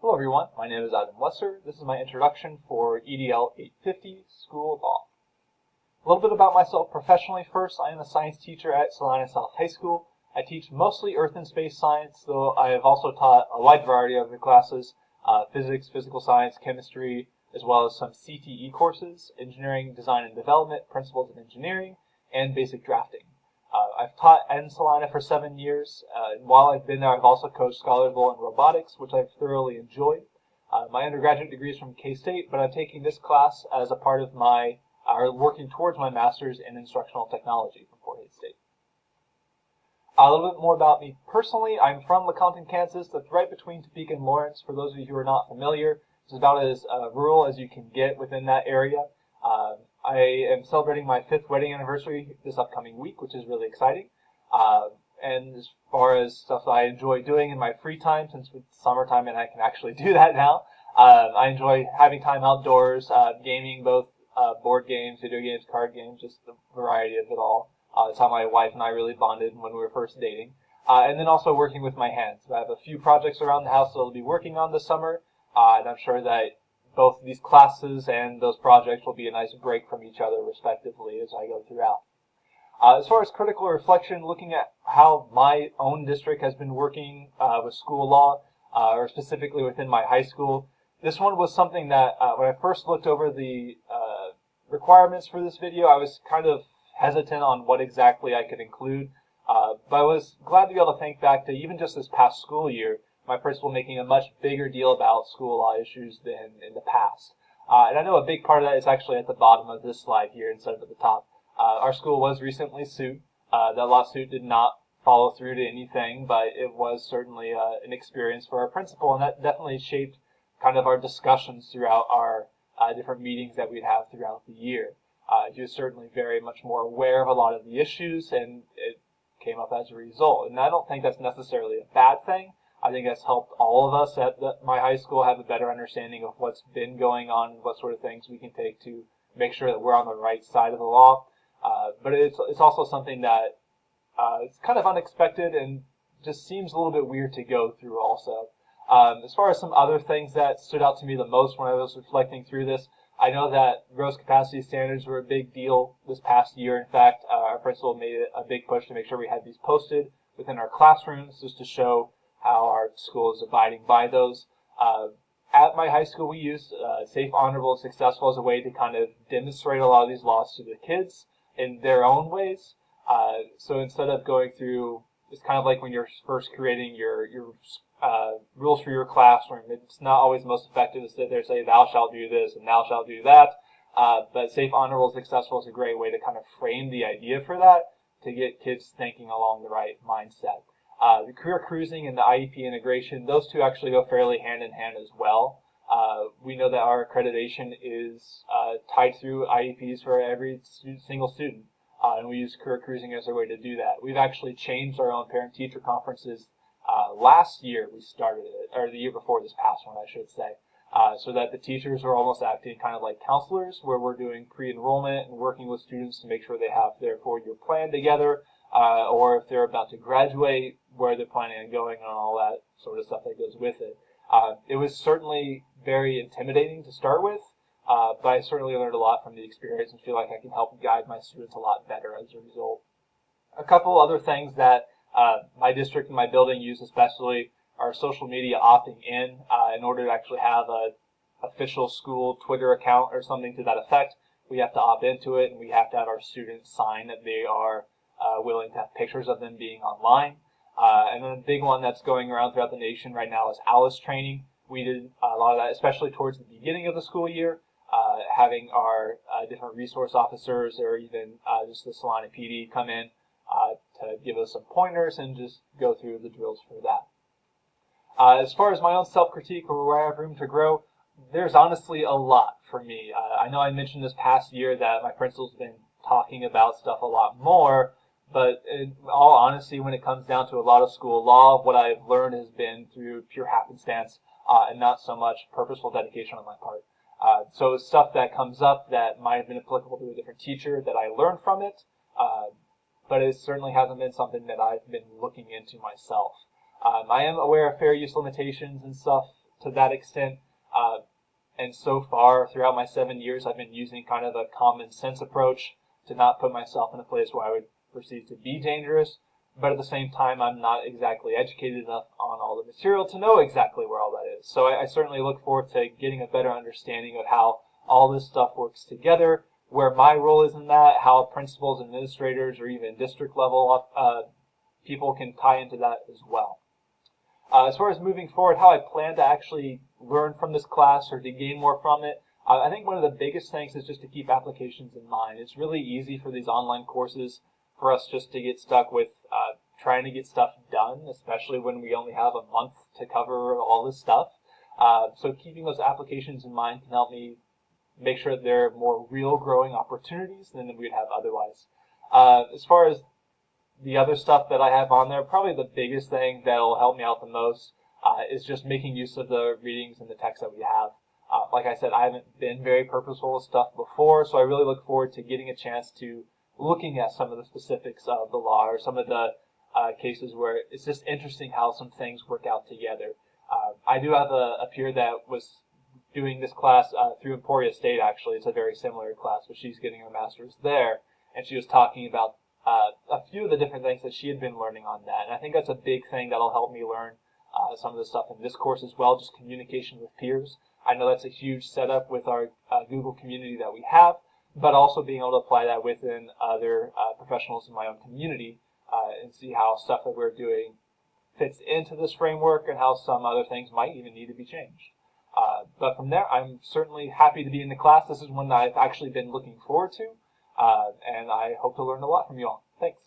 Hello everyone, my name is Adam Lesser. This is my introduction for EDL 850, School of Law. A little bit about myself professionally first. I am a science teacher at Salina South High School. I teach mostly earth and space science, though I have also taught a wide variety of the classes, physics, physical science, chemistry, as well as some CTE courses, engineering, design and development, principles of engineering, and basic drafting. I've taught in Salina for 7 years, and while I've been there, I've also coached Scholars Bowl in robotics, which I've thoroughly enjoyed. My undergraduate degree is from K-State, but I'm taking this class as a part of my, working towards my master's in instructional technology from Fort Hays State. A little bit more about me personally. I'm from Lecompton, Kansas. That's right between Topeka and Lawrence. For those of you who are not familiar, it's about as rural as you can get within that area. I am celebrating my 5th wedding anniversary this upcoming week, which is really exciting. And as far as stuff that I enjoy doing in my free time, since it's summertime and I can actually do that now, I enjoy having time outdoors, gaming, both board games, video games, card games, just the variety of it all. That's how my wife and I really bonded when we were first dating. And then also working with my hands. I have a few projects around the house that I'll be working on this summer, and I'm sure that both these classes and those projects will be a nice break from each other, respectively, as I go throughout. As far as critical reflection, looking at how my own district has been working with school law, or specifically within my high school, this one was something that when I first looked over the requirements for this video, I was kind of hesitant on what exactly I could include, but I was glad to be able to think back to even just this past school year, my principal making a much bigger deal about school law issues than in the past. And I know a big part of that is actually at the bottom of this slide here instead of at the top. Our school was recently sued. That lawsuit did not follow through to anything, but it was certainly an experience for our principal, and that definitely shaped kind of our discussions throughout our different meetings that we'd have throughout the year. He was certainly very much more aware of a lot of the issues, and it came up as a result. And I don't think that's necessarily a bad thing. I think that's helped all of us at my high school have a better understanding of what's been going on and what sort of things we can take to make sure that we're on the right side of the law. But it's also something that it's kind of unexpected and just seems a little bit weird to go through also. As far as some other things that stood out to me the most when I was reflecting through this, I know that gross capacity standards were a big deal this past year. In fact, our principal made a big push to make sure we had these posted within our classrooms just to show how our school is abiding by those. At my high school, we used Safe, Honorable, Successful as a way to kind of demonstrate a lot of these laws to the kids in their own ways. So instead of going through, it's kind of like when you're first creating your rules for your classroom. It's not always most effective to sit there and say, thou shalt do this and thou shalt do that. But Safe, Honorable, Successful is a great way to kind of frame the idea for that to get kids thinking along the right mindset. The career cruising and the IEP integration, those two actually go fairly hand in hand as well. We know that our accreditation is tied through IEPs for every single student, and we use career cruising as a way to do that. We've actually changed our own parent-teacher conferences last year. We started it, or the year before this past one, I should say, so that the teachers are almost acting kind of like counselors, where we're doing pre-enrollment and working with students to make sure they have their 4-year plan together, or if they're about to graduate, where they're planning on going and all that sort of stuff that goes with it. It was certainly very intimidating to start with, but I certainly learned a lot from the experience and feel like I can help guide my students a lot better as a result. A couple other things that my district and my building use especially are social media opting in order to actually have an official school Twitter account or something to that effect. We have to opt into it, and we have to have our students sign that they are willing to have pictures of them being online. And then a big one that's going around throughout the nation right now is ALICE training. We did a lot of that, especially towards the beginning of the school year, having our different resource officers or even just the Salina PD come in to give us some pointers and just go through the drills for that. As far as my own self-critique or where I have room to grow, there's honestly a lot for me. I know I mentioned this past year that my principal's been talking about stuff a lot more, but in all honesty, when it comes down to a lot of school law, what I've learned has been through pure happenstance and not so much purposeful dedication on my part. So stuff that comes up that might have been applicable to a different teacher that I learned from it, but it certainly hasn't been something that I've been looking into myself. I am aware of fair use limitations and stuff to that extent. And so far, throughout my 7 years, I've been using kind of a common sense approach to not put myself in a place where I would perceive to be dangerous, but at the same time, I'm not exactly educated enough on all the material to know exactly where all that is. So I certainly look forward to getting a better understanding of how all this stuff works together, where my role is in that, how principals, administrators, or even district level people can tie into that as well. As far as moving forward, how I plan to actually learn from this class or to gain more from it, I think one of the biggest things is just to keep applications in mind. It's really easy for these online courses for us just to get stuck with trying to get stuff done, especially when we only have a month to cover all this stuff. So keeping those applications in mind can help me make sure that there are more real growing opportunities than we would have otherwise. As far as the other stuff that I have on there, probably the biggest thing that'll help me out the most is just making use of the readings and the text that we have. Like I said, I haven't been very purposeful with stuff before, so I really look forward to getting a chance to looking at some of the specifics of the law or some of the cases where it's just interesting how some things work out together. I do have a peer that was doing this class through Emporia State, actually. It's a very similar class, but she's getting her master's there, and she was talking about a few of the different things that she had been learning on that. And I think that's a big thing that'll help me learn some of the stuff in this course as well, just communication with peers. I know that's a huge setup with our Google community that we have, but also being able to apply that within other professionals in my own community and see how stuff that we're doing fits into this framework and how some other things might even need to be changed. But from there, I'm certainly happy to be in the class. This is one that I've actually been looking forward to, and I hope to learn a lot from you all. Thanks.